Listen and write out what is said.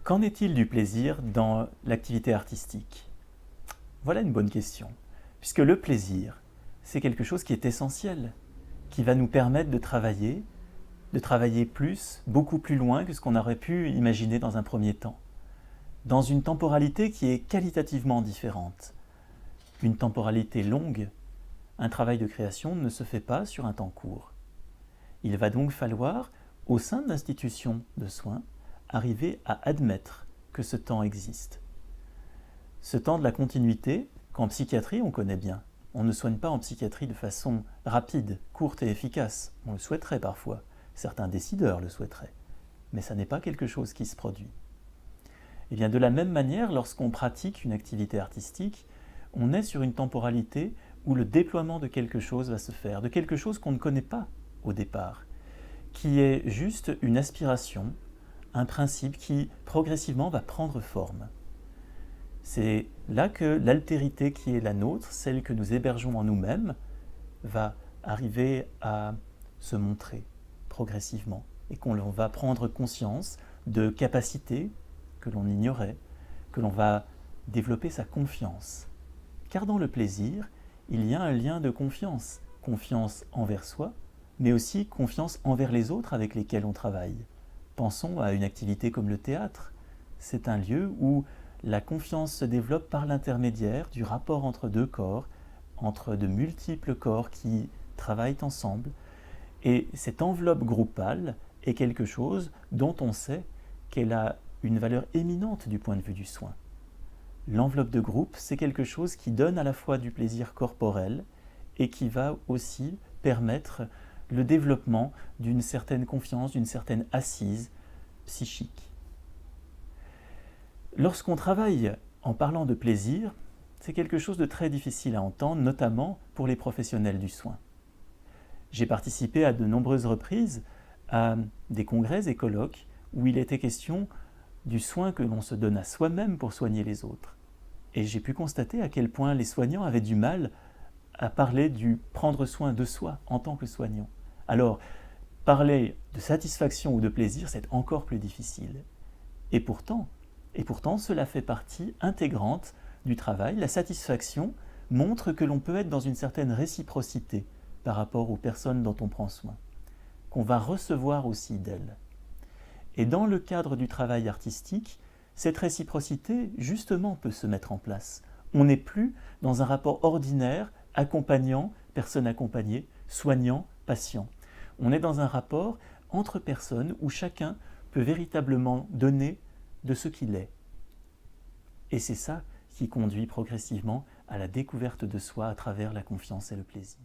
Qu'en est-il du plaisir dans l'activité artistique? Voilà une bonne question, puisque le plaisir, c'est quelque chose qui est essentiel, qui va nous permettre de travailler plus, beaucoup plus loin que ce qu'on aurait pu imaginer dans un premier temps, dans une temporalité qui est qualitativement différente. Une temporalité longue, un travail de création ne se fait pas sur un temps court. Il va donc falloir, au sein de l'institution de soins, arriver à admettre que ce temps existe. Ce temps de la continuité, qu'en psychiatrie on connaît bien. On ne soigne pas en psychiatrie de façon rapide, courte et efficace. On le souhaiterait parfois. Certains décideurs le souhaiteraient. Mais ça n'est pas quelque chose qui se produit. Et bien de la même manière, lorsqu'on pratique une activité artistique, on est sur une temporalité où le déploiement de quelque chose va se faire, de quelque chose qu'on ne connaît pas au départ, qui est juste une aspiration, un principe qui progressivement va prendre forme. C'est là que l'altérité qui est la nôtre, celle que nous hébergeons en nous-mêmes, va arriver à se montrer progressivement et qu'on va prendre conscience de capacités que l'on ignorait, que l'on va développer sa confiance. Car dans le plaisir, il y a un lien de confiance, confiance envers soi, mais aussi confiance envers les autres avec lesquels on travaille. Pensons à une activité comme le théâtre. C'est un lieu où la confiance se développe par l'intermédiaire du rapport entre deux corps, entre de multiples corps qui travaillent ensemble. Et cette enveloppe groupale est quelque chose dont on sait qu'elle a une valeur éminente du point de vue du soin. L'enveloppe de groupe, c'est quelque chose qui donne à la fois du plaisir corporel et qui va aussi permettre le développement d'une certaine confiance, d'une certaine assise psychique. Lorsqu'on travaille en parlant de plaisir, c'est quelque chose de très difficile à entendre, notamment pour les professionnels du soin. J'ai participé à de nombreuses reprises à des congrès et colloques où il était question du soin que l'on se donne à soi-même pour soigner les autres. Et j'ai pu constater à quel point les soignants avaient du mal à parler du prendre soin de soi en tant que soignant. Alors, parler de satisfaction ou de plaisir, c'est encore plus difficile. Et pourtant, cela fait partie intégrante du travail. La satisfaction montre que l'on peut être dans une certaine réciprocité par rapport aux personnes dont on prend soin, qu'on va recevoir aussi d'elles. Et dans le cadre du travail artistique, cette réciprocité, justement, peut se mettre en place. On n'est plus dans un rapport ordinaire, accompagnant, personne accompagnée, soignant, patient. On est dans un rapport entre personnes où chacun peut véritablement donner de ce qu'il est. Et c'est ça qui conduit progressivement à la découverte de soi à travers la confiance et le plaisir.